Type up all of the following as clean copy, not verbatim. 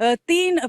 3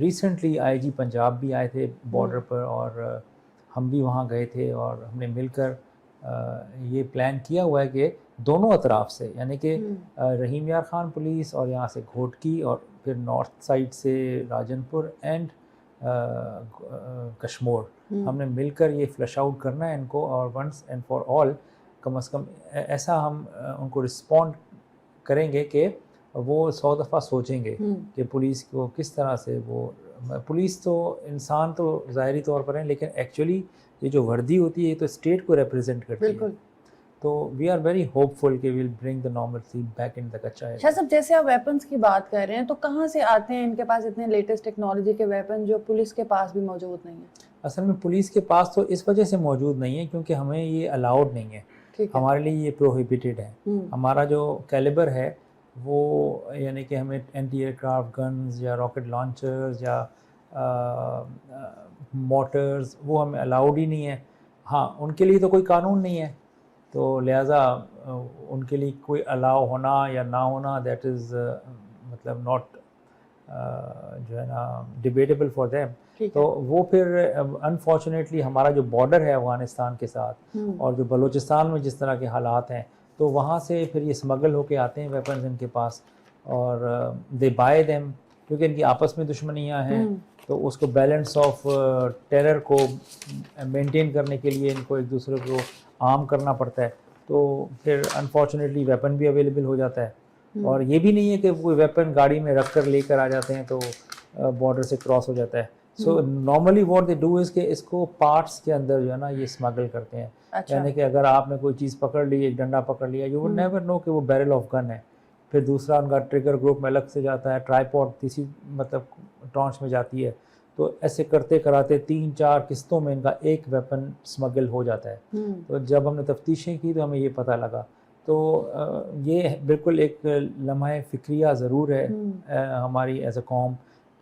recently I جی پنجاب بھی آئے تھے بارڈر پر اور ہم بھی وہاں گئے تھے اور ہم نے مل کر یہ پلان کیا ہوا ہے کہ دونوں اطراف سے یعنی کہ رحیم یار خان پولیس اور یہاں سے گھوٹکی اور پھر نارتھ سائڈ سے راجن پور اینڈ کشمور ہم نے مل کر یہ فلش آؤٹ کرنا ہے ان کو اور ونس اینڈ فار آل کم از کم ایسا ہم ان کو رسپونڈ کریں گے کہ وہ 100 دفعہ سوچیں گے کہ پولیس کو کس طرح سے وہ پولیس تو انسان تو ظاہری طور پر ہیں لیکن ایکچولی یہ جو وردی ہوتی ہے یہ تو اسٹیٹ کو ریپرزینٹ کرتی ہے. تو we are very hopeful کہ we'll bring the normalcy back in the kacha area. شاہ صاحب جیسے آپ ویپنس کی بات کر رہے ہیں تو کہاں سے آتے ہیں ان کے پاس اتنے لیٹسٹ ٹیکنالوجی کے ویپن جو پولیس کے پاس بھی موجود نہیں ہیں؟ اصل میں پولیس کے پاس تو اس وجہ سے موجود نہیں ہے کیونکہ ہمیں یہ الاؤڈ نہیں ہے, ہمارے لیے یہ پروہیبیٹڈ ہے. ہمارا جو کیلیبر ہے وہ یعنی کہ ہمیں اینٹی ایئر کرافٹ گنز یا راکٹ لانچرز یا موٹرز وہ ہمیں الاؤڈ ہی نہیں ہے. ہاں ان کے لیے تو کوئی قانون نہیں ہے تو لہٰذا ان کے لیے کوئی الاؤ ہونا یا نہ ہونا دیٹ از مطلب ناٹ جو ہے نا ڈیبیٹیبل فار دیم. تو وہ پھر انفارچونیٹلی ہمارا جو بارڈر ہے افغانستان کے ساتھ اور جو بلوچستان میں جس طرح کے حالات ہیں تو وہاں سے پھر یہ اسمگل ہو کے آتے ہیں ویپنز ان کے پاس اور دے بائی دیم کیونکہ ان کی آپس میں دشمنیاں ہیں تو اس کو بیلنس آف ٹیرر کو مینٹین کرنے کے لیے ان کو ایک دوسرے کو عام کرنا پڑتا ہے تو پھر انفارچونیٹلی ویپن بھی اویلیبل ہو جاتا ہے. اور یہ بھی نہیں ہے کہ کوئی ویپن گاڑی میں رکھ کر لے کر آ جاتے ہیں تو بارڈر سے کراس ہو جاتا ہے. So normally what they do is کہ اس کو پارٹس کے اندر جو ہے نا یہ اسمگل کرتے ہیں. یعنی کہ اگر آپ نے کوئی چیز پکڑ لی ایک ڈنڈا پکڑ لیا یو وڈ نیور نو کہ وہ بیرل آف گن ہے. پھر دوسرا ان کا ٹریگر گروپ میں الگ سے جاتا ہے, ٹرائی پاڈ تیسری مطلب ٹرانچ میں جاتی ہے. تو ایسے کرتے کراتے 3-4 قسطوں میں ان کا ایک ویپن اسمگل ہو جاتا ہے. تو جب ہم نے تفتیشیں کی تو ہمیں یہ پتہ لگا. تو یہ بالکل ایک لمحہ فکریہ ضرور ہے ہماری ایز اے قوم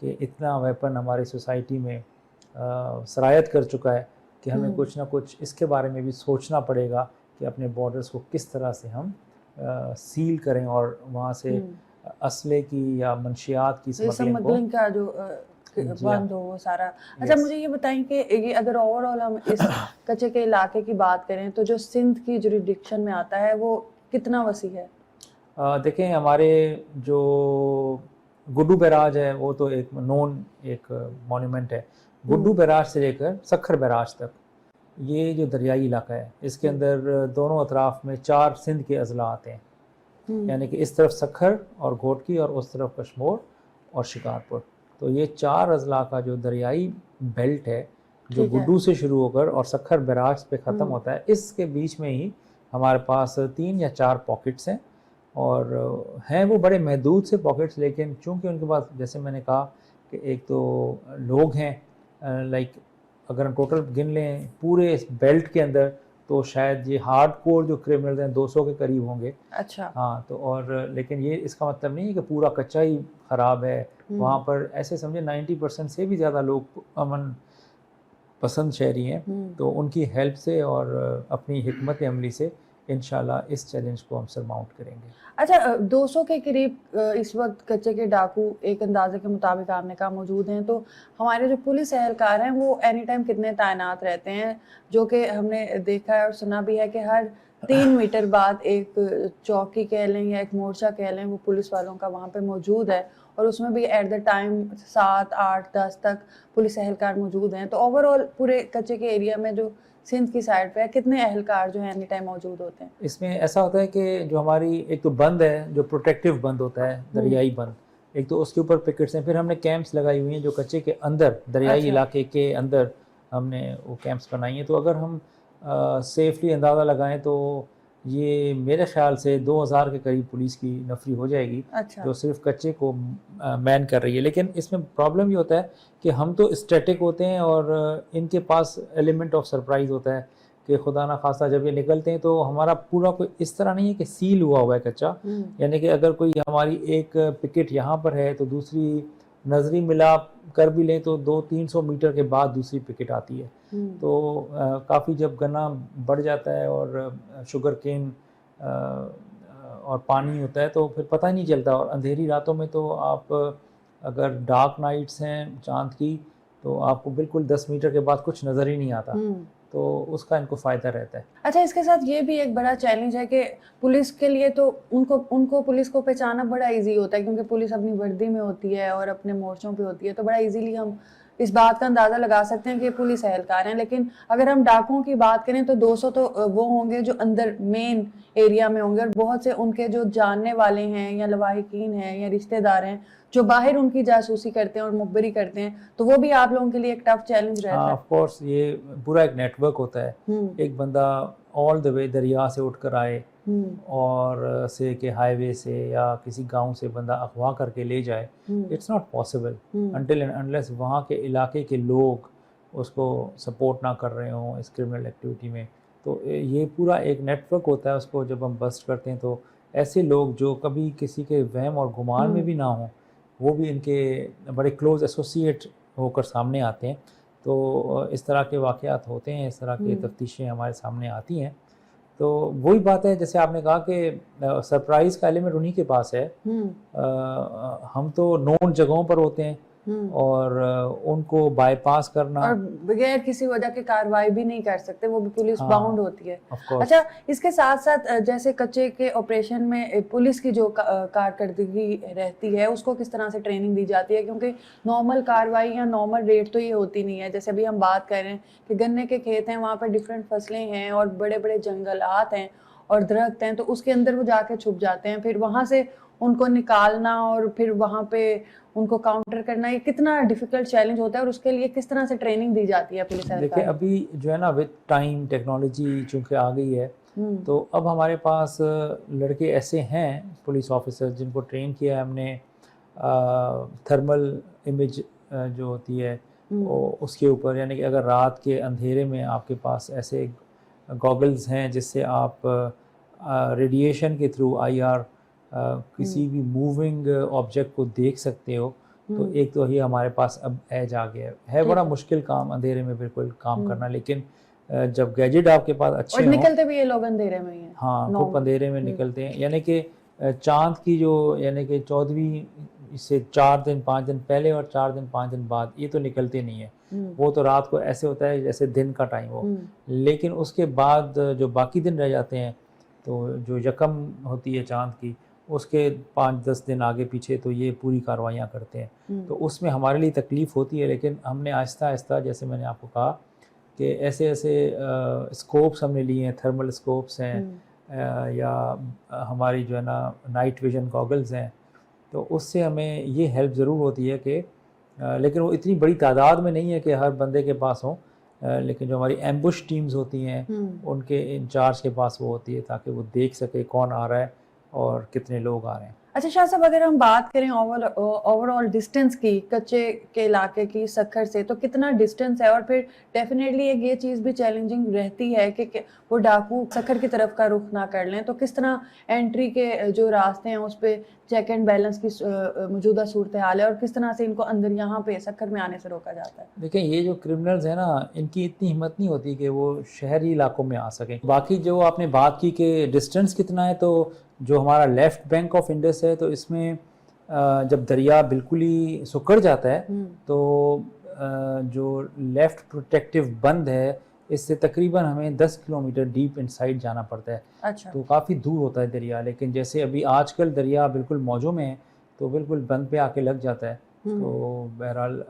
کہ اتنا ویپن ہماری سوسائٹی میں سرایت کر چکا ہے کہ ہمیں کچھ نہ کچھ اس کے بارے میں بھی سوچنا پڑے گا کہ اپنے بارڈرز کو کس طرح سے ہم سیل کریں اور وہاں سے اسلحے کی یا منشیات کی اسمگلنگ کا جو بند ہو وہ سارا. اچھا مجھے یہ بتائیں کہ یہ اگر اوور آل ہم اس کچے کے علاقے کی بات کریں تو جو سندھ کی جوریڈکشن میں آتا ہے وہ کتنا وسیع ہے؟ دیکھیں ہمارے جو گڈو بیراج ہے وہ تو ایک نون ایک مونیومنٹ ہے. گڈو بیراج سے لے کر سکھر بیراج تک یہ جو دریائی علاقہ ہے اس کے اندر دونوں اطراف میں 4 سندھ کے اضلاع آتے ہیں. یعنی کہ اس طرف سکھر اور گھوٹکی اور اس طرف کشمور اور شکارپور. تو یہ 4 اضلاع کا جو دریائی بیلٹ ہے جو گڈو سے شروع ہو کر اور سکھر بیراج پہ ختم ہوتا ہے اس کے بیچ میں ہی ہمارے پاس 3 یا 4 پاکٹس ہیں. اور ہیں وہ بڑے محدود سے پاکٹس لیکن چونکہ ان کے پاس جیسے میں نے کہا کہ ایک تو لوگ ہیں لائک اگر ہم ٹوٹل گن لیں پورے اس بیلٹ کے اندر تو شاید یہ ہارڈ کور جو کرمنلز ہیں 200 کے قریب ہوں گے. اچھا ہاں تو اور لیکن یہ اس کا مطلب نہیں ہے کہ پورا کچا ہی خراب ہے. وہاں پر ایسے سمجھے 90% سے بھی زیادہ لوگ امن پسند شہری ہیں. تو ان کی ہیلپ سے اور اپنی حکمت عملی سے انشاءاللہ اس چیلنج کو ہم سرماؤنٹ کریں گے. اچھا 200 کے قریب اس وقت کچے کے ڈاکو ایک اندازے کے مطابق آپ نے کہا موجود ہیں تو ہمارے جو پولیس اہلکار ہیں وہ اینی ٹائم کتنے تعینات رہتے ہیں؟ جو کہ ہم نے دیکھا ہے اور سنا بھی ہے کہ ہر 3 میٹر بعد ایک چوکی کہہ لیں یا ایک مورچہ کہہ لیں وہ پولیس والوں کا وہاں پہ موجود ہے اور اس میں بھی ایٹ دا ٹائم 7, 8, 10 تک پولیس اہلکار موجود ہیں. تو اوور آل پورے کچے کے ایریا میں جو سندھ کی سائڈ پہ کتنے اہلکار جو ہیں اینی ٹائم موجود ہوتے ہیں؟ اس میں ایسا ہوتا ہے کہ جو ہماری ایک تو بند ہے جو پروٹیکٹیو بند ہوتا ہے دریائی بند, ایک تو اس کے اوپر پکٹس ہیں. پھر ہم نے کیمپس لگائی ہوئی ہیں جو کچے کے اندر دریائی علاقے کے اندر ہم نے وہ کیمپس بنائی ہیں. تو اگر ہم سیفلی اندازہ لگائیں تو یہ میرے خیال سے 2000 کے قریب پولیس کی نفری ہو جائے گی جو صرف کچے کو مین کر رہی ہے. لیکن اس میں پرابلم یہ ہوتا ہے کہ ہم تو اسٹیٹک ہوتے ہیں اور ان کے پاس ایلیمنٹ آف سرپرائز ہوتا ہے کہ خدا نہ خواستہ جب یہ نکلتے ہیں تو ہمارا پورا کوئی اس طرح نہیں ہے کہ سیل ہوا ہے کچا. یعنی کہ اگر کوئی ہماری ایک پکٹ یہاں پر ہے تو دوسری نظری ملا کر بھی لیں تو 200-300 میٹر کے بعد دوسری پکٹ آتی ہے. تو کافی جب گنا بڑھ جاتا ہے اور شوگر کین اور پانی ہوتا ہے تو پھر پتہ ہی نہیں چلتا. اور اندھیری راتوں میں تو آپ اگر ڈارک نائٹس ہیں چاند کی تو آپ کو بالکل 10 میٹر کے بعد کچھ نظر ہی نہیں آتا, تو اس کا ان کو فائدہ رہتا ہے. اچھا, اس کے ساتھ یہ بھی ایک بڑا چیلنج ہے کہ پولیس کے لیے تو ان کو پولیس کو پہچانا بڑا ایزی ہوتا ہے, کیونکہ پولیس اپنی وردی میں ہوتی ہے اور اپنے مورچوں پہ ہوتی ہے, تو بڑا ایزیلی ہم اس بات کا اندازہ لگا سکتے ہیں کہ پولیس اہلکار ہیں. لیکن اگر ہم ڈاکوؤں کی بات کریں تو 200 تو وہ ہوں گے جو اندر مین ایریا میں ہوں گے, اور بہت سے ان کے جو جاننے والے ہیں یا لواحقین ہیں یا رشتہ دار ہیں جو باہر ان کی جاسوسی کرتے ہیں اور مخبری کرتے ہیں, تو وہ بھی آپ لوگوں کے لیے ایک ٹف چیلنج رہتا ہے. آف کورس یہ پورا ایک نیٹ ورک ہوتا ہے. ایک بندہ آل دا وے دریا سے اٹھ کر آئے اور سے کہ ہائی وے سے یا کسی گاؤں سے بندہ اغوا کر کے لے جائے, it's not possible until and unless وہاں کے علاقے کے لوگ اس کو سپورٹ نہ کر رہے ہوں اس کرمنل ایکٹیویٹی میں. تو یہ پورا ایک نیٹ ورک ہوتا ہے, اس کو جب ہم بسٹ کرتے ہیں تو ایسے لوگ جو کبھی کسی کے وہم اور گمان میں بھی نہ ہوں وہ بھی ان کے بڑے کلوز ایسوسیٹ ہو کر سامنے آتے ہیں. تو اس طرح کے واقعات ہوتے ہیں, اس طرح کی تفتیشیں ہمارے سامنے آتی ہیں. تو وہی بات ہے جیسے آپ نے کہا کہ سرپرائز کا ایلیمنٹ انہی کے پاس ہے. ہم تو نون جگہوں پر ہوتے ہیں اور ان کو بائی پاس کرنا اور بغیر کسی وجہ کے کارروائی بھی نہیں کر سکتے, وہ بھی پولیس باؤنڈ ہوتی ہے. اچھا, اس کے ساتھ ساتھ جیسے کچے کے آپریشن میں پولیس کی جو کارکردگی رہتی ہے اس کو کس طرح سے ٹریننگ دی جاتی ہے, کیونکہ نارمل کارروائی یا نارمل ریٹ تو یہ ہوتی نہیں ہے. جیسے ابھی ہم بات کر رہے ہیں کہ گنے کے کھیت ہیں, وہاں پر ڈفرینٹ فصلیں ہیں اور بڑے بڑے جنگلات ہیں اور درخت ہیں, تو اس کے اندر وہ جا کے چھپ جاتے ہیں, پھر وہاں سے ان کو نکالنا اور پھر وہاں پہ ان کو کاؤنٹر کرنا, یہ کتنا ڈیفیکلٹ چیلنج ہوتا ہے اور اس کے لیے کس طرح سے ٹریننگ دی جاتی ہے پولیس اہلکار. دیکھیں ابھی جو ہے نا وتھ ٹائم ٹیکنالوجی چونکہ آ گئی ہے تو اب ہمارے پاس لڑکے ایسے ہیں پولیس آفیسر جن کو ٹرین کیا ہے ہم نے تھرمل امیج جو ہوتی ہے اس کے اوپر, یعنی کہ اگر رات کے اندھیرے میں آپ کے پاس ایسے گوگلز ہیں جس سے آپ ریڈیشن کے تھرو آئی آر کسی بھی موونگ آبجیکٹ کو دیکھ سکتے ہو, تو ایک تو یہ ہمارے پاس اب ایج آ گیا ہے. بڑا مشکل کام اندھیرے میں بالکل کام کرنا, لیکن جب گیجٹ آپ کے پاس اچھے ہوں, نکلتے بھی یہ لوگ اندھیرے میں ہی ہیں. ہاں خوب اندھیرے میں نکلتے ہیں, یعنی کہ چاند کی جو یعنی کہ 14ویں سے 4 دن 5 دن پہلے اور 4 دن 5 دن بعد یہ تو نکلتے نہیں ہیں, وہ تو رات کو ایسے ہوتا ہے جیسے دن کا ٹائم ہو. لیکن اس کے بعد جو باقی دن رہ جاتے ہیں تو جو یکم ہوتی ہے چاند کی اس کے 5-10 دن آگے پیچھے تو یہ پوری کارروائیاں کرتے ہیں. تو اس میں ہمارے لیے تکلیف ہوتی ہے, لیکن ہم نے آہستہ آہستہ جیسے میں نے آپ کو کہا کہ ایسے اسکوپس ہم نے لیے ہیں, تھرمل اسکوپس ہیں یا ہماری جو ہے نا نائٹ ویژن گوگلز ہیں, تو اس سے ہمیں یہ ہیلپ ضرور ہوتی ہے کہ لیکن وہ اتنی بڑی تعداد میں نہیں ہے کہ ہر بندے کے پاس ہوں, لیکن جو ہماری ایمبوش ٹیمز ہوتی ہیں ان کے انچارج کے پاس وہ ہوتی ہے تاکہ وہ دیکھ سکے کون آ رہا ہے اور کتنے لوگ آ رہے ہیں. اچھا شاہ صاحب, اگر ہم بات کریں اوور آل ڈسٹینس کی کچے کے علاقے کی سکھر سے, تو کتنا ڈسٹینس ہے, اور پھر ڈیفینیٹلی ایک یہ چیز بھی چیلنجنگ رہتی ہے کہ وہ ڈاکو سکھر کی طرف کا رخ نہ کر لیں, تو کس طرح انٹری کے جو راستے ہیں اس پہ چیک اینڈ بیلنس کی موجودہ صورتحال ہے اور کس طرح سے ان کو اندر یہاں پہ سکھر میں آنے سے روکا جاتا ہے. دیکھیں یہ جو کرمنلز ہیں نا ان کی اتنی ہمت نہیں ہوتی کہ وہ شہری علاقوں میں آ سکیں. باقی جو آپ نے بات کی کہ ڈسٹینس کتنا ہے, تو جو ہمارا لیفٹ بینک آف انڈس ہے تو اس میں جب دریا بالکل ہی سکڑ جاتا ہے تو جو لیفٹ پروٹیکٹیو بند ہے اس سے تقریباً ہمیں 10 کلومیٹر ڈیپ انسائڈ جانا پڑتا ہے. اچھا, تو کافی دور ہوتا ہے دریا, لیکن جیسے ابھی آج کل دریا بالکل موجوں میں ہے تو بالکل بند پہ آ کے لگ جاتا ہے. تو بہرحال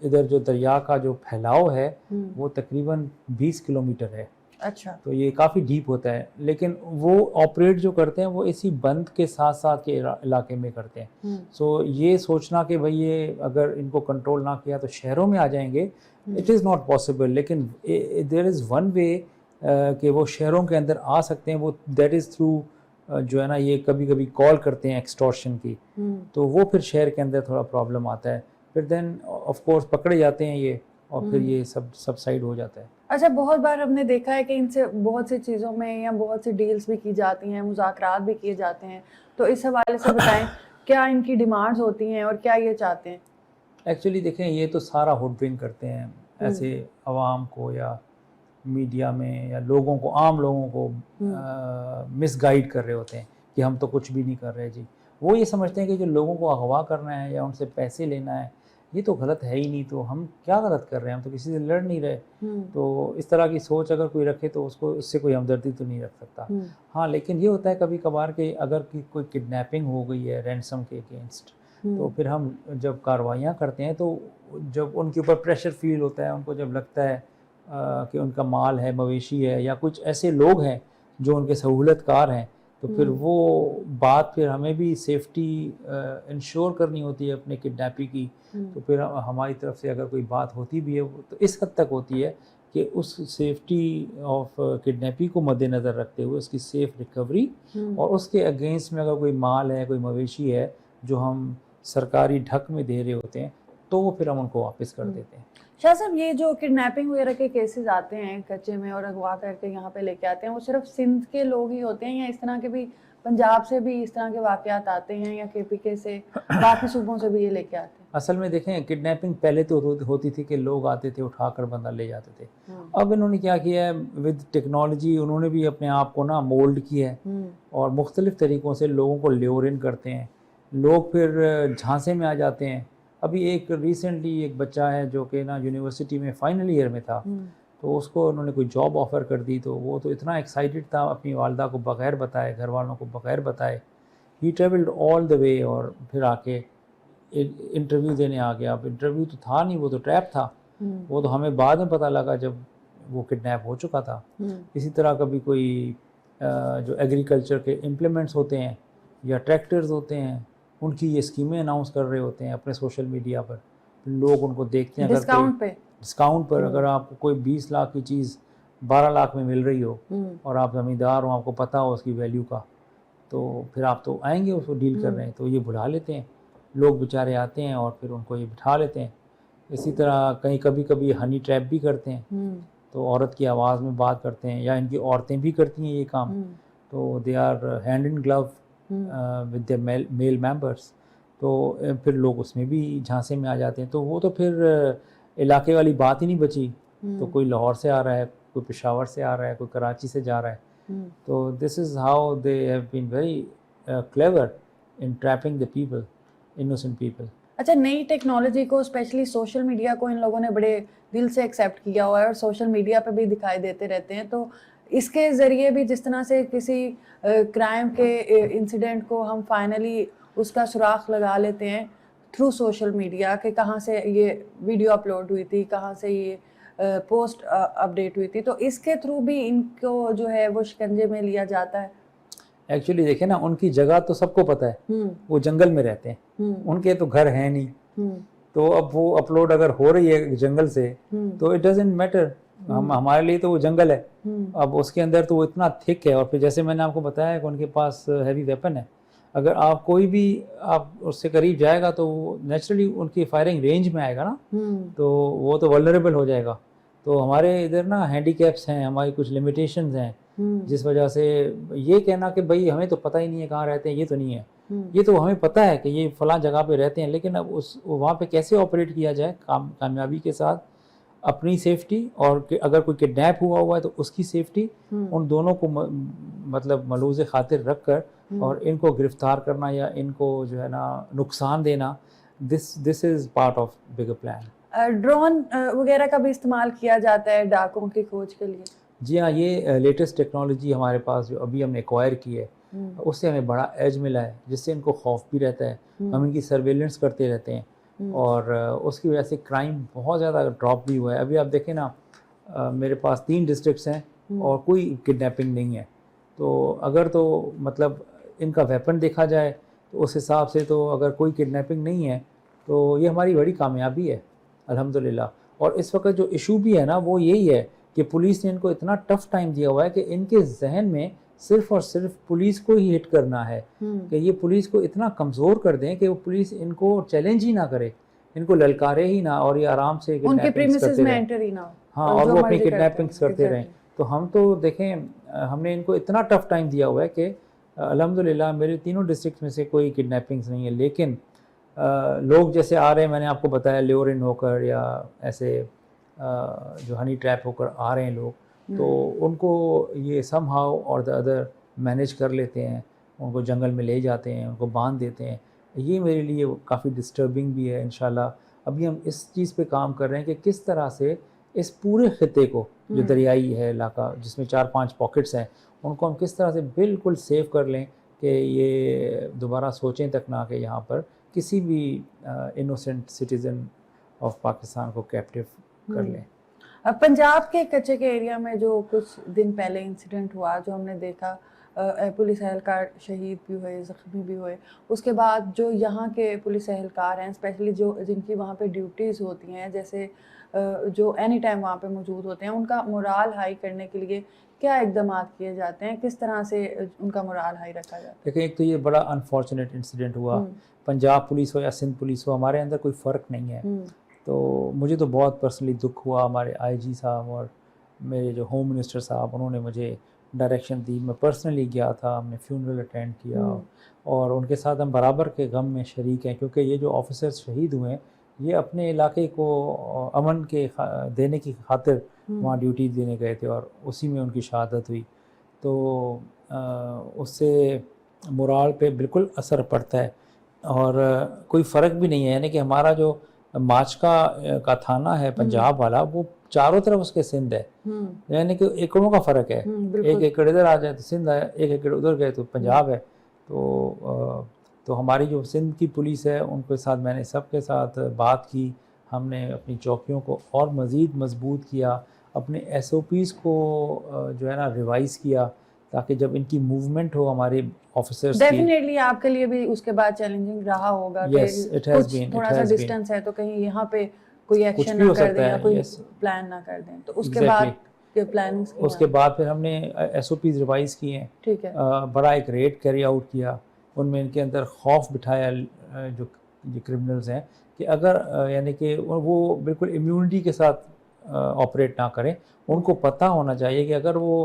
ادھر جو دریا کا جو پھیلاؤ ہے وہ تقریباً 20 کلومیٹر ہے. اچھا, تو یہ کافی ڈیپ ہوتا ہے, لیکن وہ آپریٹ جو کرتے ہیں وہ اسی بند کے ساتھ ساتھ کے علاقے میں کرتے ہیں. سو یہ سوچنا کہ بھئی یہ اگر ان کو کنٹرول نہ کیا تو شہروں میں آ جائیں گے, اٹ از ناٹ پاسبل. لیکن دیر از ون وے کہ وہ شہروں کے اندر آ سکتے ہیں, وہ دیٹ از تھرو جو ہے نا یہ کبھی کبھی کال کرتے ہیں ایکسٹورشن کی, تو وہ پھر شہر کے اندر تھوڑا پرابلم آتا ہے. پھر دین آف کورس پکڑے جاتے ہیں یہ اور پھر یہ سب سائڈ ہو جاتا ہے. اچھا, بہت بار ہم نے دیکھا ہے کہ ان سے بہت سی چیزوں میں یا بہت سی ڈیلز بھی کی جاتی ہیں, مذاکرات بھی کیے جاتے ہیں, تو اس حوالے سے بتائیں کیا ان کی ڈیمانڈز ہوتی ہیں اور کیا یہ چاہتے ہیں؟ ایکچولی دیکھیں یہ تو سارا ہوڈ ونگ کرتے ہیں ایسے عوام کو یا میڈیا میں یا لوگوں کو, عام لوگوں کو مس گائیڈ کر رہے ہوتے ہیں کہ ہم تو کچھ بھی نہیں کر رہے جی. وہ یہ سمجھتے ہیں کہ جو لوگوں کو اغوا کرنا ہے یا ان سے پیسے لینا ہے یہ تو غلط ہے ہی نہیں, تو ہم کیا غلط کر رہے ہیں, ہم تو کسی سے لڑ نہیں رہے. تو اس طرح کی سوچ اگر کوئی رکھے تو اس سے کوئی ہمدردی تو نہیں رکھ سکتا. ہاں لیکن یہ ہوتا ہے کبھی کبھار کہ اگر کوئی کڈنیپنگ ہو گئی ہے رینسم کے اگینسٹ, تو پھر ہم جب کارروائیاں کرتے ہیں تو جب ان کے اوپر پریشر فیل ہوتا ہے, ان کو جب لگتا ہے کہ ان کا مال ہے, مویشی ہے, یا کچھ ایسے لوگ ہیں جو ان کے سہولت کار ہیں, تو پھر وہ بات پھر ہمیں بھی سیفٹی انشور کرنی ہوتی ہے اپنے کڈنیپی کی. تو پھر ہماری طرف سے اگر کوئی بات ہوتی بھی ہے تو اس حد تک ہوتی ہے کہ اس سیفٹی آف کڈنیپی کو مد نظر رکھتے ہوئے اس کی سیف ریکوری, اور اس کے اگینسٹ میں اگر کوئی مال ہے, کوئی مویشی ہے جو ہم سرکاری ڈھک میں دے رہے ہوتے ہیں, تو وہ پھر ہم ان کو واپس کر دیتے ہیں. شاہ صاحب, یہ جو کڈنیپنگ وغیرہ کے کیسز آتے ہیں کچے میں اور اغوا کر کے یہاں پہ لے کے آتے ہیں, وہ صرف سندھ کے لوگ ہی ہوتے ہیں یا اس طرح کے بھی پنجاب سے بھی اس طرح کے واقعات آتے ہیں, یا کے پی کے سے باقی صوبوں سے بھی یہ لے کے آتے ہیں؟ اصل میں دیکھیں کڈنیپنگ پہلے تو ہوتی تھی کہ لوگ آتے تھے اٹھا کر بندہ لے جاتے تھے. اب انہوں نے کیا کیا ہے ود ٹیکنالوجی, انہوں نے بھی اپنے آپ کو نا مولڈ کیا ہے اور مختلف طریقوں سے لوگوں کو لیور ان کرتے ہیں. لوگ پھر جھانسے میں آ جاتے ہیں. ابھی ایک ریسنٹلی ایک بچہ ہے جو کہ نا یونیورسٹی میں فائنل ایئر میں تھا, تو اس کو انہوں نے کوئی جاب آفر کر دی, تو وہ تو اتنا ایکسائٹڈ تھا اپنی والدہ کو بغیر بتائے, گھر والوں کو بغیر بتائے, ہی ٹریولڈ آل دا وے, اور پھر آ کے انٹرویو دینے آ گیا. اب انٹرویو تو تھا نہیں, وہ تو ٹریپ تھا, وہ تو ہمیں بعد میں پتہ لگا جب وہ کڈنیپ ہو چکا تھا. اسی طرح کبھی کوئی جو ایگریکلچر کے امپلیمنٹس ہوتے ہیں یا ٹریکٹرز ہوتے ہیں, ان کی یہ اسکیمیں اناؤنس کر رہے ہوتے ہیں اپنے سوشل میڈیا پر, لوگ ان کو دیکھتے ہیں. ڈسکاؤنٹ پر اگر آپ کو کوئی 20 لاکھ کی چیز 12 لاکھ میں مل رہی ہو اور آپ زمیندار ہوں, آپ کو پتہ ہو اس کی ویلیو کا, تو پھر آپ تو آئیں گے اس کو ڈیل کر رہے ہیں. تو یہ بلا لیتے ہیں لوگ, بیچارے آتے ہیں اور پھر ان کو یہ بٹھا لیتے ہیں. اسی طرح کہیں کبھی ہنی ٹریپ بھی کرتے ہیں, تو عورت کی آواز میں بات کرتے ہیں, یا ان کی عورتیں بھی کرتی ہیں یہ کام, تو they are hand in glove with the male members. تو پھر لوگ اس میں بھی جھانسے میں آ جاتے ہیں. تو وہ تو پھر علاقے والی بات ہی نہیں بچی. تو کوئی لاہور سے آ رہا ہے, کوئی پشاور سے آ رہا ہے, کوئی کراچی سے جا رہا ہے. تو this is how they have been very clever in trapping the people, innocent people. اچھا, نئی ٹیکنالوجی کو اسپیشلی سوشل میڈیا کو ان لوگوں نے بڑے دل سے ایکسیپٹ کیا ہوا ہے اور سوشل میڈیا پہ بھی دکھائی دیتے رہتے ہیں. تو اس کے ذریعے بھی جس طرح سے کسی کرائم کے انسیڈنٹ کو ہم فائنلی اس کا سراغ لگا لیتے ہیں تھرو سوشل میڈیا, کہ کہاں سے یہ ویڈیو اپلوڈ ہوئی تھی, کہاں سے یہ پوسٹ اپڈیٹ ہوئی تھی, تو اس کے تھرو بھی ان کو جو ہے وہ شکنجے میں لیا جاتا ہے. ایکچولی دیکھیں نا, ان کی جگہ تو سب کو پتہ ہے, وہ جنگل میں رہتے ہیں, ان کے تو گھر ہیں نہیں, تو اب وہ اپلوڈ اگر ہو رہی ہے جنگل سے تو اٹ ڈزنٹ میٹر, ہمارے لیے تو وہ جنگل ہے. اب اس کے اندر تو وہ اتنا تھک ہے, اور پھر جیسے میں نے آپ کو بتایا کہ ان کے پاس ہیوی ویپن ہے. اگر آپ کوئی بھی آپ اس سے قریب جائے گا تو وہ نیچرلی ان کی فائرنگ رینج میں آئے گا نا, تو وہ تو ولنریبل ہو جائے گا. تو ہمارے ادھر نا ہینڈی کیپس ہیں, ہماری کچھ لمیٹیشنز ہیں, جس وجہ سے یہ کہنا کہ بھائی ہمیں تو پتہ ہی نہیں ہے کہاں رہتے ہیں, یہ تو نہیں ہے. یہ تو ہمیں پتہ ہے کہ یہ فلاں جگہ پہ رہتے ہیں, لیکن اب وہاں پہ کیسے آپریٹ کیا جائے کامیابی کے ساتھ, اپنی سیفٹی اور اگر کوئی کڈنیپ ہوا ہے تو اس کی سیفٹی, ان دونوں کو مطلب ملوز خاطر رکھ کر اور ان کو گرفتار کرنا یا ان کو جو ہے نا نقصان دینا, this is part of bigger plan. Drone وغیرہ کا بھی استعمال کیا جاتا ہے ڈاکوں کی کھوج کے لیے؟ جی ہاں, یہ لیٹسٹ ٹیکنالوجی ہمارے پاس جو ابھی ہم نے ایکوائر کی ہے, اس سے ہمیں بڑا ایج ملا ہے, جس سے ان کو خوف بھی رہتا ہے. ہم ان کی سرویلنس کرتے رہتے ہیں, اور اس کی وجہ سے کرائم بہت زیادہ ڈراپ بھی ہوا ہے. ابھی آپ دیکھیں نا, میرے پاس 3 ڈسٹرکٹس ہیں اور کوئی کڈنیپنگ نہیں ہے. تو اگر تو مطلب ان کا ویپن دیکھا جائے تو اس حساب سے تو اگر کوئی کڈنیپنگ نہیں ہے تو یہ ہماری بڑی کامیابی ہے الحمدللہ. اور اس وقت جو ایشو بھی ہے نا وہ یہی ہے کہ پولیس نے ان کو اتنا ٹف ٹائم دیا ہوا ہے کہ ان کے ذہن میں صرف اور صرف پولیس کو ہی ہٹ کرنا ہے, کہ یہ پولیس کو اتنا کمزور کر دیں کہ وہ پولیس ان کو چیلنج ہی نہ کرے, ان کو للکارے ہی نہ, اور یہ آرام سے کڈنیپنگز کرتے رہیں. ہاں, اور وہ اپنی کڈنیپنگز کرتے رہیں. تو ہم تو دیکھیں ہم نے ان کو اتنا ٹف ٹائم دیا ہوا ہے کہ الحمدللہ میرے 3 ڈسٹرکٹ میں سے کوئی کڈنیپنگز نہیں ہے. لیکن لوگ جیسے آ رہے ہیں, میں نے آپ کو بتایا لیور ان ہو کر یا ایسے جو ہنی ٹریپ ہو کر آ رہے ہیں لوگ, تو ان کو یہ سم ہاؤ اور دا ادر مینیج کر لیتے ہیں. ان کو جنگل میں لے جاتے ہیں، ان کو باندھ دیتے ہیں. یہ میرے لیے کافی ڈسٹربنگ بھی ہے. انشاءاللہ ابھی ہم اس چیز پہ کام کر رہے ہیں کہ کس طرح سے اس پورے خطے کو جو دریائی ہے علاقہ جس میں 4-5 پاکٹس ہیں ان کو ہم کس طرح سے بالکل سیو کر لیں کہ یہ دوبارہ سوچیں تک نہ کہ یہاں پر کسی بھی انوسنٹ سٹیزن آف پاکستان کو کیپٹیو کر لیں. اب پنجاب کے کچے کے ایریا میں جو کچھ دن پہلے انسیڈنٹ ہوا جو ہم نے دیکھا پولیس اہلکار شہید بھی ہوئے، زخمی بھی ہوئے، اس کے بعد جو یہاں کے پولیس اہلکار ہیں اسپیشلی جو جن کی وہاں پہ ڈیوٹیز ہوتی ہیں، جیسے جو اینی ٹائم وہاں پہ موجود ہوتے ہیں، ان کا مورال ہائی کرنے کے لیے کیا اقدامات کیے جاتے ہیں، کس طرح سے ان کا مورال ہائی رکھا جاتا ہے؟ دیکھیں ایک تو یہ بڑا انفارچونیٹ انسیڈنٹ ہوا، پنجاب پولیس ہو یا سندھ پولیس ہو، ہمارے اندر کوئی فرق نہیں ہے. تو مجھے تو بہت پرسنلی دکھ ہوا. ہمارے آئی جی صاحب اور میرے جو ہوم منسٹر صاحب انہوں نے مجھے ڈائریکشن دی، میں پرسنلی گیا تھا، ہم نے فیونرل اٹینڈ کیا اور ان کے ساتھ ہم برابر کے غم میں شریک ہیں کیونکہ یہ جو آفیسرز شہید ہوئے ہیں یہ اپنے علاقے کو امن کے دینے کی خاطر وہاں ڈیوٹی دینے گئے تھے اور اسی میں ان کی شہادت ہوئی. تو اس سے مورال پہ بالکل اثر پڑتا ہے اور کوئی فرق بھی نہیں ہے. یعنی کہ ہمارا جو ماچکا کا تھانہ ہے پنجاب والا وہ چاروں طرف اس کے سندھ ہے، یعنی کہ ایکڑوں کا فرق ہے. 1 ایکڑ ادھر آ جائے تو سندھ ہے، 1 ایکڑ ادھر گئے تو پنجاب ہے. تو ہماری جو سندھ کی پولیس ہے ان کے ساتھ میں نے سب کے ساتھ بات کی. ہم نے اپنی چوکیوں کو اور مزید مضبوط کیا، اپنے ایس او پیز کو جو ہے نا ریوائز کیا تاکہ جب ان کی موومنٹ ہو ہمارے آفیسرز کی. ڈیفینیٹلی آپ کے لیے بھی اس کے بعد چیلنجنگ رہا ہوگا کہ کچھ تھوڑا سا ڈسٹینس ہے تو کہیں یہاں پہ کوئی ایکشن نہ کر دیں یا کوئی پلان نہ کر دیں. تو اس کے بعد پلاننگز اس کے بعد پھر ہم نے ایس او پیز ریوائز کیے ہیں. ٹھیک ہے. بڑا ایک ریڈ کیری آؤٹ کیا، ان میں ان کے اندر خوف بٹھایا جو کرمنلز ہیں کہ اگر یعنی کہ وہ بالکل امیونٹی کے ساتھ آپریٹ نہ کریں. ان کو پتہ ہونا چاہیے کہ اگر وہ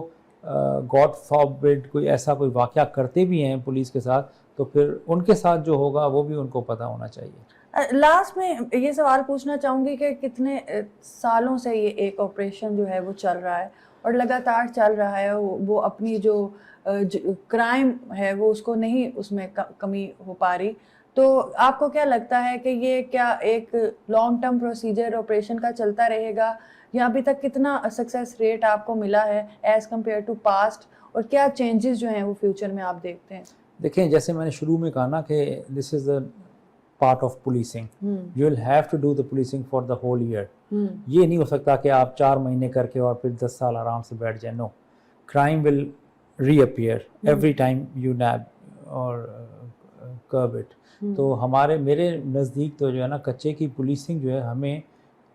گاڈ فاربڈ کوئی ایسا کوئی واقعہ کرتے بھی ہیں پولیس کے ساتھ تو پھر ان کے ساتھ جو ہوگا وہ بھی ان کو پتہ ہونا چاہیے. لاسٹ میں یہ سوال پوچھنا چاہوں گی کہ کتنے سالوں سے یہ ایک آپریشن جو ہے وہ چل رہا ہے اور لگاتار چل رہا ہے، وہ اپنی جو کرائم ہے وہ اس کو نہیں اس میں کمی ہو پا رہی. تو آپ کو کیا لگتا ہے کہ یہ کیا ایک لانگ ٹرم پروسیجر آپریشن کا چلتا رہے گا یا ابھی تک کتنا سکسیس ریٹ آپ کو ملا ہے ایز کمپیئر ٹو پاسٹ، اور کیا چینجز جو ہیں وہ فیوچر میں آپ دیکھتے ہیں؟ دیکھیں جیسے میں نے شروع میں کہا نا کہ this is a part of policing, you will have to do the policing for the whole year. یہ نہیں ہو سکتا کہ آپ 4 مہینے کر کے اور پھر 10 سال آرام سے بیٹھ جائیں. No, crime will reappear every time you nab اور کرب اٹ. تو میرے نزدیک تو جو ہے نا کچے کی پولیسنگ جو ہے ہمیں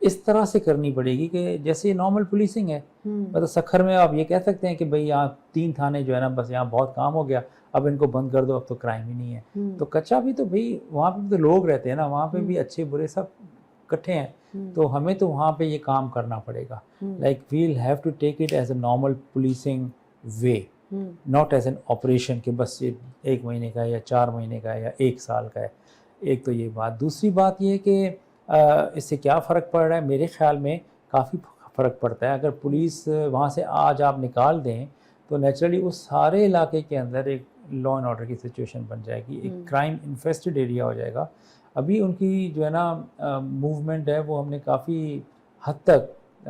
اس طرح سے کرنی پڑے گی کہ جیسے نارمل پولیسنگ ہے. مطلب سکھر میں آپ یہ کہہ سکتے ہیں کہ بھئی یہاں 3 تھانے جو ہے نا بس یہاں بہت کام ہو گیا، اب ان کو بند کر دو، اب تو کرائم ہی نہیں ہے. تو کچا بھی تو بھئی وہاں پہ بھی تو لوگ رہتے ہیں نا، وہاں پہ بھی اچھے برے سب اکٹھے ہیں. تو ہمیں تو وہاں پہ یہ کام کرنا پڑے گا. Like we'll have to take it as a normal policing way, not as an operation کہ بس یہ 1 مہینے کا ہے یا 4 مہینے کا ہے یا 1 سال کا ہے. ایک تو یہ بات. دوسری بات یہ کہ اس سے کیا فرق پڑ رہا ہے، میرے خیال میں کافی فرق پڑتا ہے. اگر پولیس وہاں سے آج آپ نکال دیں تو نیچرلی اس سارے علاقے کے اندر ایک لا اینڈ آرڈر کی سچویشن بن جائے گی، ایک کرائم انفیسٹڈ ایریا ہو جائے گا. ابھی ان کی جو ہے نا موومنٹ ہے وہ ہم نے کافی حد تک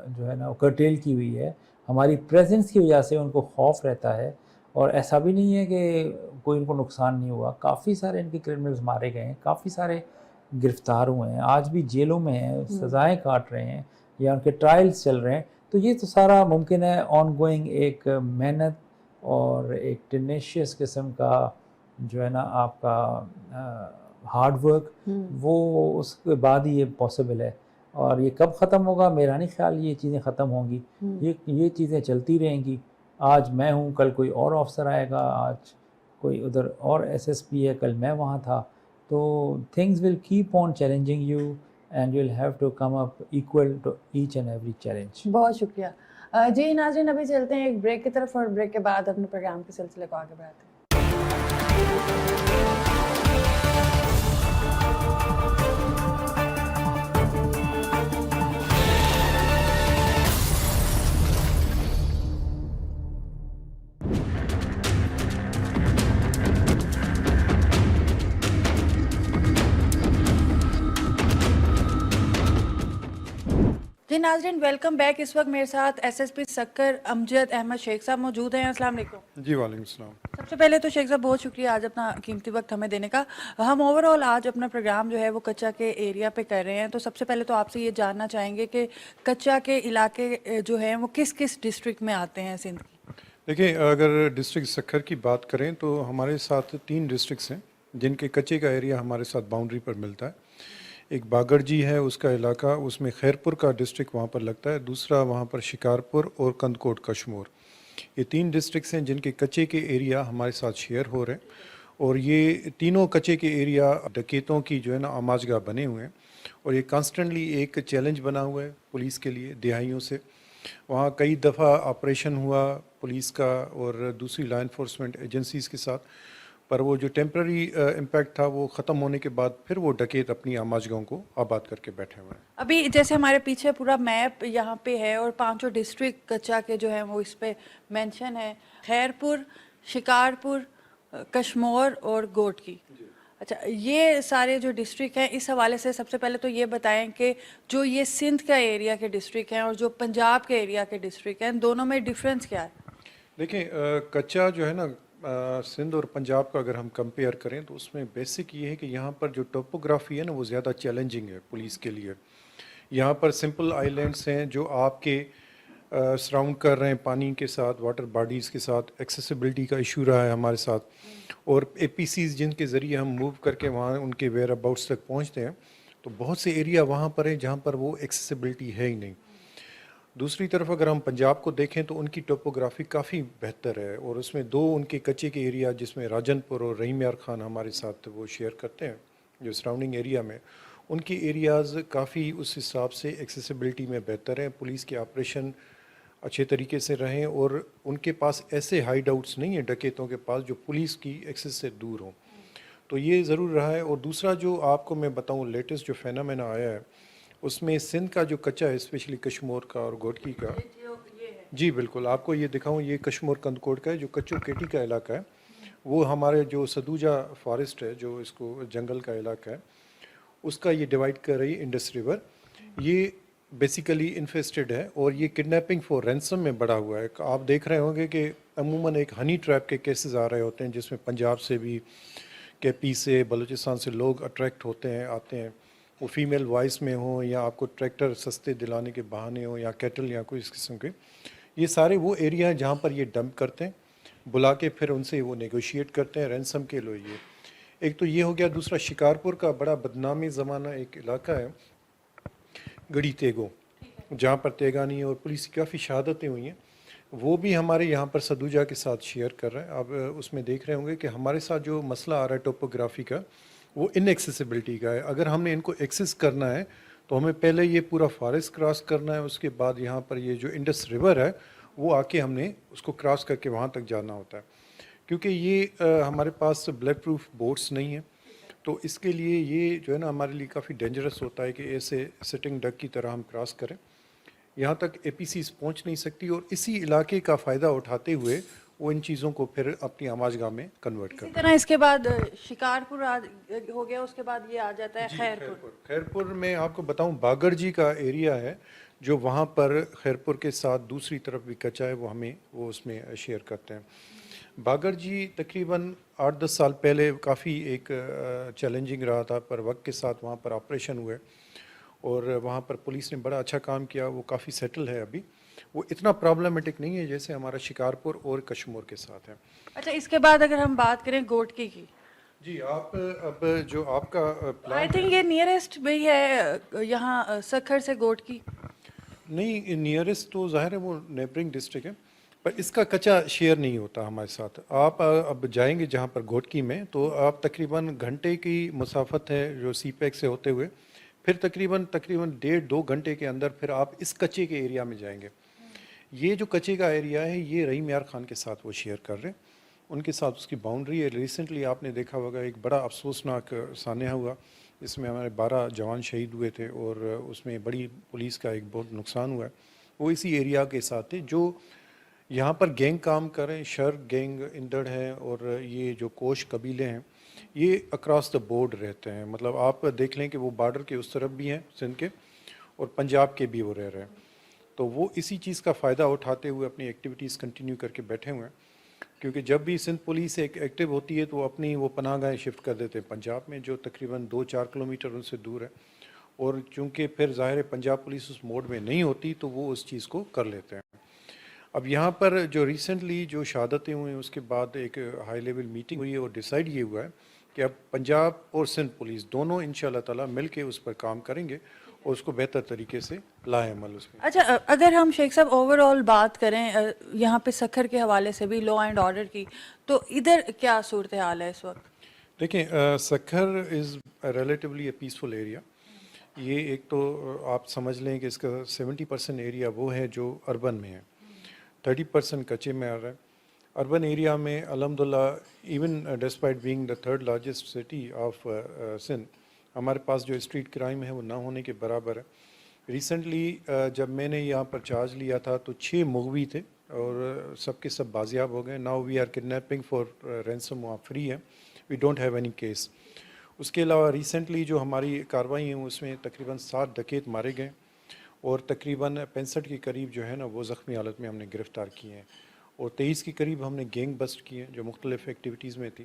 جو ہے نا کرٹیل کی ہوئی ہے. ہماری پریزنس کی وجہ سے ان کو خوف رہتا ہے اور ایسا بھی نہیں ہے کہ کوئی ان کو نقصان نہیں ہوا. کافی سارے ان کے کرمنلز مارے گئے ہیں، کافی سارے گرفتار ہوئے ہیں، آج بھی جیلوں میں ہیں، سزائیں کاٹ رہے ہیں یا ان کے ٹرائلز چل رہے ہیں. تو یہ تو سارا ممکن ہے آن گوئنگ ایک محنت اور ایک ٹینیشیس قسم کا جو ہے نا آپ کا ہارڈ ورک، وہ اس کے بعد ہی یہ پاسبل ہے. اور یہ کب ختم ہوگا؟ میرا نہیں خیال یہ چیزیں ختم ہوں گی. یہ چیزیں چلتی رہیں گی. آج میں ہوں، کل کوئی اور آفسر آئے گا، آج کوئی ادھر اور ایس ایس پی ہے، کل میں وہاں تھا. تو things will keep on challenging you and you'll have to come up equal to each and every challenge. بہت شکریہ. جی ناظرین، ابھی چلتے ہیں ایک بریک کی طرف اور بریک کے بعد اپنے پروگرام کے سلسلے کو آگے بڑھاتے ہیں. جی ناظرین ویلکم بیک. اس وقت میرے ساتھ ایس ایس پی سکر امجد احمد شیخ صاحب موجود ہیں. السلام علیکم. جی وعلیکم السلام. سب سے پہلے تو شیخ صاحب بہت شکریہ آج اپنا قیمتی وقت ہمیں دینے کا. ہم اوور آل آج اپنا پروگرام جو ہے وہ کچا کے ایریا پہ کر رہے ہیں. تو سب سے پہلے تو آپ سے یہ جاننا چاہیں گے کہ کچا کے علاقے جو ہیں وہ کس کس ڈسٹرکٹ میں آتے ہیں سندھ کی؟ دیکھیں اگر ڈسٹرکٹ سکھر کی بات کریں تو ہمارے ساتھ 3 ڈسٹرکٹس ہیں جن کے کچے کا ایریا ہمارے ساتھ باؤنڈری پر ملتا ہے. ایک باگڑ جی ہے اس کا علاقہ, اس میں خیرپور کا ڈسٹرکٹ وہاں پر لگتا ہے. دوسرا وہاں پر شکارپور اور کندکوٹ کشمور. یہ 3 ڈسٹرکٹس ہیں جن کے کچے کے ایریا ہمارے ساتھ شیئر ہو رہے ہیں. اور یہ تینوں کچے کے ایریا ڈکیتوں کی جو ہے نا آماج گاہ بنے ہوئے ہیں. اور یہ کانسٹنٹلی ایک چیلنج بنا ہوا ہے پولیس کے لیے دہائیوں سے. وہاں کئی دفعہ آپریشن ہوا پولیس کا اور دوسری لا انفورسمنٹ ایجنسیز کے ساتھ, پر وہ جو ٹیمپرری امپیکٹ تھا وہ ختم ہونے کے بعد پھر وہ ڈکیت اپنی آماج گاہوں کو آباد کر کے بیٹھے ہوئے ہیں. ابھی جیسے ہمارے پیچھے پورا میپ یہاں پہ ہے اور 5 ڈسٹرکٹ کچا کے جو ہیں وہ اس پہ مینشن ہے, خیرپور, شکارپور, کشمور اور گوٹ کی. اچھا یہ سارے جو ڈسٹرکٹ ہیں اس حوالے سے سب سے پہلے تو یہ بتائیں کہ جو یہ سندھ کا ایریا کے ڈسٹرکٹ ہیں اور جو پنجاب کے ایریا کے ڈسٹرکٹ ہیں دونوں میں ڈفرینس کیا ہے؟ دیکھیں کچا جو ہے نا سندھ اور پنجاب کا اگر ہم کمپیئر کریں تو اس میں بیسک یہ ہے کہ یہاں پر جو ٹوپوگرافی ہے نا وہ زیادہ چیلنجنگ ہے پولیس کے لیے. یہاں پر سمپل آئی لینڈس ہیں جو آپ کے سراؤنڈ کر رہے ہیں پانی کے ساتھ, واٹر باڈیز کے ساتھ. ایکسیسیبلٹی کا ایشو رہا ہے ہمارے ساتھ, اور اے پی سیز جن کے ذریعے ہم موو کر کے وہاں ان کے ویئر اباؤٹس تک پہنچتے ہیں, تو بہت سے ایریا وہاں پر ہیں جہاں پر وہ ایکسیسیبلٹی ہے ہی نہیں. دوسری طرف اگر ہم پنجاب کو دیکھیں تو ان کی ٹوپوگرافی کافی بہتر ہے, اور اس میں 2 ان کے کچے کے ایریا جس میں راجن پور اور رحیم یار خان ہمارے ساتھ وہ شیئر کرتے ہیں جو سراؤنڈنگ ایریا میں, ان کے ایریاز کافی اس حساب سے ایکسیسیبلٹی میں بہتر ہیں. پولیس کے آپریشن اچھے طریقے سے رہیں اور ان کے پاس ایسے ہائیڈ آؤٹس نہیں ہیں ڈکیتوں کے پاس جو پولیس کی ایکسس سے دور ہوں. تو یہ ضرور رہا ہے. اور دوسرا جو آپ کو میں بتاؤں لیٹسٹ جو فینامنا آیا ہے اس میں سندھ کا جو کچا ہے اسپیشلی کشمور کا اور گوٹکی کا, جی بالکل آپ کو یہ دکھاؤں, یہ کشمور کندکوٹ کا ہے جو کچو کیٹی کا علاقہ ہے. وہ ہمارے جو سدوجا فارسٹ ہے جو اس کو جنگل کا علاقہ ہے اس کا یہ ڈیوائڈ کر رہی ہے انڈس ریور. یہ بیسیکلی انفیسٹڈ ہے اور یہ کڈنیپنگ فور رینسم میں بڑا ہوا ہے. آپ دیکھ رہے ہوں گے کہ عموماً ایک ہنی ٹریپ کے کیسز آ رہے ہوتے ہیں جس میں پنجاب سے بھی, کے پی سے, بلوچستان سے لوگ اٹریکٹ ہوتے ہیں آتے ہیں, وہ فیمیل وائس میں ہوں یا آپ کو ٹریکٹر سستے دلانے کے بہانے ہوں یا کیٹل یا کوئی اس قسم کے. یہ سارے وہ ایریا ہیں جہاں پر یہ ڈمپ کرتے ہیں, بلا کے پھر ان سے وہ نیگوشیٹ کرتے ہیں رینسم کے لو. یہ ایک تو یہ ہو گیا. دوسرا شکارپور کا بڑا بدنامی زمانہ ایک علاقہ ہے گڑی تیگو جہاں پر تیگانی اور پولیس کی کافی شہادتیں ہوئی ہیں, وہ بھی ہمارے یہاں پر سدوجا کے ساتھ شیئر کر رہے ہیں. اب اس میں دیکھ رہے ہوں گے کہ ہمارے ساتھ جو مسئلہ آ رہا ہے ٹوپوگرافی کا وہ ان ایکسیسیبلٹی کا ہے. اگر ہم نے ان کو ایکسیس کرنا ہے تو ہمیں پہلے یہ پورا فارسٹ کراس کرنا ہے, اس کے بعد یہاں پر یہ جو انڈس ریور ہے وہ آ کے ہم نے اس کو کراس کر کے وہاں تک جانا ہوتا ہے, کیونکہ یہ ہمارے پاس بلیک پروف بوٹس نہیں ہیں. تو اس کے لیے یہ جو ہے نا ہمارے لیے کافی ڈینجرس ہوتا ہے کہ ایسے سٹنگ ڈک کی طرح ہم کراس کریں. یہاں تک اے پی سیز پہنچ نہیں سکتی, اور اسی علاقے کا فائدہ اٹھاتے ہوئے وہ ان چیزوں کو پھر اپنی آماج گاہ میں کنورٹ کرتے ہیں. اسی طرح اس کے بعد شکارپور ہو گیا, اس کے بعد یہ آ جاتا ہے خیرپور. خیرپور میں آپ کو بتاؤں باگڑ جی کا ایریا ہے جو وہاں پر خیرپور کے ساتھ دوسری طرف بھی کچا ہے, وہ اس میں شیئر کرتے ہیں. باگڑ جی تقریباً 8-10 سال پہلے کافی ایک چیلنجنگ رہا تھا, پر وقت کے ساتھ وہاں پر آپریشن ہوئے اور وہاں پر پولیس نے بڑا اچھا کام کیا. وہ کافی سیٹل ہے ابھی, وہ اتنا پرابلمٹک نہیں ہے جیسے ہمارا شکارپور اور کشمور کے ساتھ ہے. اچھا اس کے بعد اگر ہم بات کریں گوٹکی کی, جی آپ اب جو آپ کا آئی تھنک یہ نیئرسٹ بھی ہے یہاں سکھر سے گوٹکی. نہیں, نیئرسٹ تو ظاہر ہے وہ نیبرنگ ڈسٹرکٹ ہے, پر اس کا کچا شیئر نہیں ہوتا ہمارے ساتھ. آپ اب جائیں گے جہاں پر گھوٹکی میں تو آپ تقریباً گھنٹے کی مسافت ہے جو سی پیک سے ہوتے ہوئے, پھر تقریباً 1.5-2 گھنٹے کے اندر پھر آپ اس کچے کے ایریا میں جائیں گے. یہ جو کچے کا ایریا ہے یہ رحیم یار خان کے ساتھ وہ شیئر کر رہے ہیں, ان کے ساتھ اس کی باؤنڈری ہے. ریسنٹلی آپ نے دیکھا ہوگا ایک بڑا افسوسناک سانحہ ہوا جس میں ہمارے 12 جوان شہید ہوئے تھے اور اس میں بڑی پولیس کا ایک بہت نقصان ہوا ہے. وہ اسی ایریا کے ساتھ تھے جو یہاں پر گینگ کام کریں. شر گینگ انڈڑ ہے اور یہ جو کوش قبیلے ہیں یہ اکراس دا بورڈ رہتے ہیں. مطلب آپ دیکھ لیں کہ وہ بارڈر کے اس طرف بھی ہیں سندھ کے, اور پنجاب کے بھی وہ رہ رہے ہیں. تو وہ اسی چیز کا فائدہ اٹھاتے ہوئے اپنی ایکٹیویٹیز کنٹینیو کر کے بیٹھے ہوئے ہیں, کیونکہ جب بھی سندھ پولیس ایک ایکٹیو ہوتی ہے تو وہ اپنی وہ پناہ گاہیں شفٹ کر دیتے ہیں پنجاب میں, جو تقریباً 2-4 کلومیٹر ان سے دور ہے. اور چونکہ پھر ظاہر ہے پنجاب پولیس اس موڈ میں نہیں ہوتی تو وہ اس چیز کو کر لیتے ہیں. اب یہاں پر جو ریسنٹلی جو شہادتیں ہوئی ہیں اس کے بعد ایک ہائی لیول میٹنگ ہوئی ہے اور ڈیسائیڈ یہ ہوا ہے کہ اب پنجاب اور سندھ پولیس دونوں انشاءاللہ تعالیٰ مل کے اس پر کام کریں گے اور اس کو بہتر طریقے سے لائیں عمل اس میں. اچھا, اگر ہم شیخ صاحب اوور آل بات کریں یہاں پہ سکھر کے حوالے سے بھی لا اینڈ آرڈر کی, تو ادھر کیا صورتحال ہے اس وقت؟ دیکھیں, Sukkur is relatively a peaceful area. یہ ایک تو آپ سمجھ لیں کہ اس کا 70% ایریا وہ ہے جو اربن میں ہے, 30% کچے میں آ رہا ہے. اربن ایریا میں الحمدللہ even despite being the 3rd largest city of Sindh, ہمارے پاس جو اسٹریٹ کرائم ہے وہ نہ ہونے کے برابر ہے. ریسنٹلی جب میں نے یہاں پر چارج لیا تھا تو 6 مغوی تھے اور سب کے سب بازیاب ہو گئے. Now we are kidnapping for ransom, وہاں فری ہے, we don't have any case. اس کے علاوہ ریسنٹلی جو ہماری کارروائی ہیں اس میں تقریباً 7 ڈکیت مارے گئے اور تقریباً 65 کے قریب جو ہے نا وہ زخمی حالت میں ہم نے گرفتار کیے ہیں, اور 23 کے قریب ہم نے گینگ بسٹ کیے ہیں جو مختلف ایکٹیویٹیز میں تھی.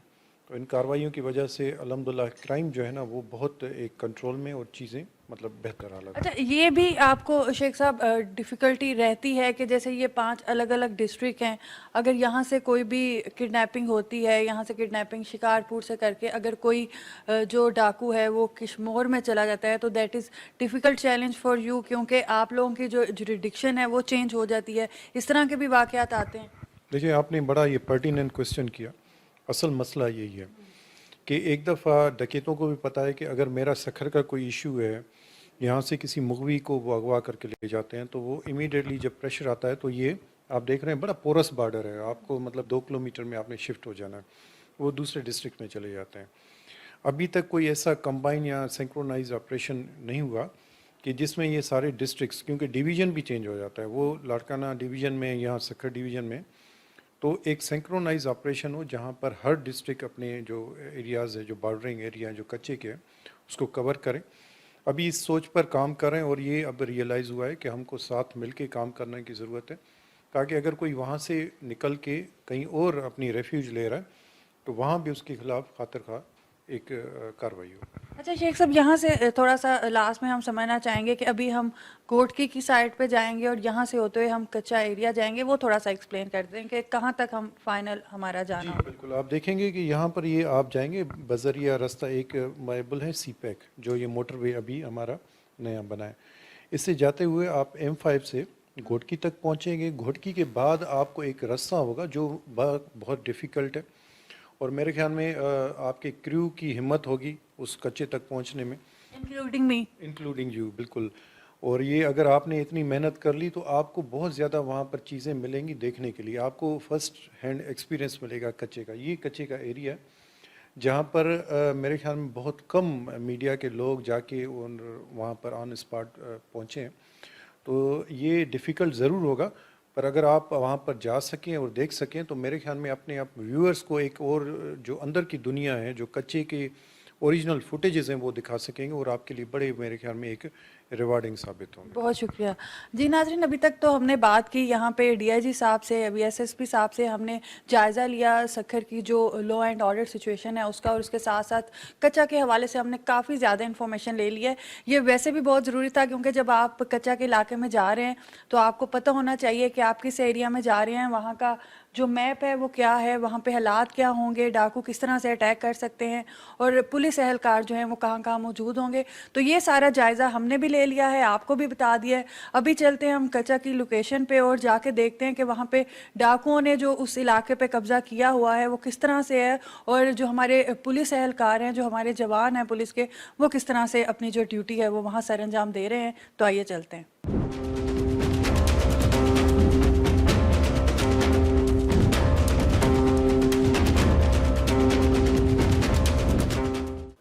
تو ان کارروائیوں کی وجہ سے الحمدللہ کرائم جو ہے نا وہ بہت ایک کنٹرول میں اور چیزیں مطلب بہتر حالت. اچھا, یہ بھی آپ کو شیخ صاحب ڈیفیکلٹی رہتی ہے کہ جیسے یہ 5 الگ الگ ڈسٹرکٹ ہیں, اگر یہاں سے کوئی بھی کڈنیپنگ ہوتی ہے, یہاں سے کڈنیپنگ شکارپور سے کر کے اگر کوئی جو ڈاکو ہے وہ کشمور میں چلا جاتا ہے تو that is difficult challenge for you, کیونکہ آپ لوگوں کی جو جوریڈکشن ہے وہ چینج ہو جاتی ہے, اس طرح کے بھی واقعات آتے ہیں؟ دیکھیے, آپ نے بڑا یہ پرٹیننٹ کویسچن کیا. اصل مسئلہ یہی ہے کہ ایک دفعہ ڈکیتوں کو بھی پتہ ہے کہ اگر میرا سکھر کا کوئی ایشو ہے, یہاں سے کسی مغوی کو وہ اغوا کر کے لے جاتے ہیں تو وہ امیڈیٹلی جب پریشر آتا ہے تو یہ آپ دیکھ رہے ہیں بڑا پورس بارڈر ہے, آپ کو مطلب 2 کلومیٹر میں آپ نے شفٹ ہو جانا ہے, وہ دوسرے ڈسٹرکٹ میں چلے جاتے ہیں. ابھی تک کوئی ایسا کمبائن یا سینکرونائز آپریشن نہیں ہوا کہ جس میں یہ سارے ڈسٹرکٹس, کیونکہ ڈویژن بھی چینج ہو جاتا ہے, وہ لاڑکانہ ڈویژن میں, یہاں سکھر ڈویژن میں, تو ایک سینکرونائز آپریشن ہو جہاں پر ہر ڈسٹرکٹ اپنے جو ایریاز ہے, جو بارڈرنگ ایریا جو کچے کے ہیں, اس کو کور کریں. ابھی اس سوچ پر کام کریں اور یہ اب ریئلائز ہوا ہے کہ ہم کو ساتھ مل کے کام کرنے کی ضرورت ہے, تاکہ اگر کوئی وہاں سے نکل کے کہیں اور اپنی ریفیوج لے رہا ہے تو وہاں بھی اس کے خلاف خاطر خواہ ایک کارروائی ہو. اچھا شیخ صاحب, یہاں سے تھوڑا سا لاسٹ میں ہم سمجھنا چاہیں گے کہ ابھی ہم گوٹکی کی سائڈ پہ جائیں گے اور یہاں سے ہوتے ہوئے ہم کچا ایریا جائیں گے, وہ تھوڑا سا ایکسپلین کر دیں کہ کہاں تک ہم فائنل ہمارا جانا جی بالکل. آپ دیکھیں گے کہ یہاں پر یہ آپ جائیں گے بذریعہ رستہ ایک مائبل ہے سی پیک, جو یہ موٹر وے ابھی ہمارا نیا بنا ہے. اس سے جاتے ہوئے آپ M5 سے گھوٹکی تک پہنچیں گے. گھوٹکی کے بعد آپ کو ایک رستہ ہوگا جو بہت ڈیفیکلٹ ہے, اور میرے خیال میں آپ کے کریو کی ہمت ہوگی اس کچے تک پہنچنے میں, انکلوڈنگ یو. بالکل. اور یہ اگر آپ نے اتنی محنت کر لی تو آپ کو بہت زیادہ وہاں پر چیزیں ملیں گی دیکھنے کے لیے, آپ کو فرسٹ ہینڈ ایکسپیرینس ملے گا کچے کا. یہ کچے کا ایریا ہے جہاں پر میرے خیال میں بہت کم میڈیا کے لوگ جا کے وہاں پر آن اسپاٹ پہنچے ہیں. تو یہ ڈیفیکلٹ ضرور ہوگا, پر اگر آپ وہاں پر جا سکیں اور دیکھ سکیں تو میرے خیال میں اپنے آپ ویورز کو ایک اور جو اندر کی دنیا ہے, جو کچے کے اوریجنل فوٹیجز ہیں وہ دکھا سکیں گے, اور آپ کے لیے بڑے میرے خیال میں ایک ریوارڈنگ ثابت ہوں گے. بہت شکریہ. جی ناظرین, ابھی تک تو ہم نے بات کی یہاں پہ DIG صاحب سے, ابھی SSP صاحب سے, ہم نے جائزہ لیا سکھر کی جو لا اینڈ آرڈر سچویشن ہے اس کا, اور اس کے ساتھ ساتھ کچا کے حوالے سے ہم نے کافی زیادہ انفارمیشن لے لی ہے. یہ ویسے بھی بہت ضروری تھا کیونکہ جب آپ کچا کے علاقے میں جا رہے ہیں تو آپ کو پتہ ہونا چاہیے کہ آپ کس ایریا میں جا رہے ہیں, وہاں کا جو میپ ہے وہ کیا ہے, وہاں پہ حالات کیا ہوں گے, ڈاکو کس طرح سے اٹیک کر سکتے ہیں, اور پولیس اہلکار جو ہیں وہ کہاں کہاں موجود ہوں گے. تو یہ سارا جائزہ ہم نے بھی لے لیا ہے, آپ کو بھی بتا دیا ہے. ابھی چلتے ہیں ہم کچا کی لوکیشن پہ اور جا کے دیکھتے ہیں کہ وہاں پہ ڈاکوؤں نے جو اس علاقے پہ قبضہ کیا ہوا ہے وہ کس طرح سے ہے, اور جو ہمارے پولیس اہلکار ہیں, جو ہمارے جوان ہیں پولیس کے, وہ کس طرح سے اپنی جو ڈیوٹی ہے وہ وہاں سر انجام دے رہے ہیں. تو آئیے چلتے ہیں.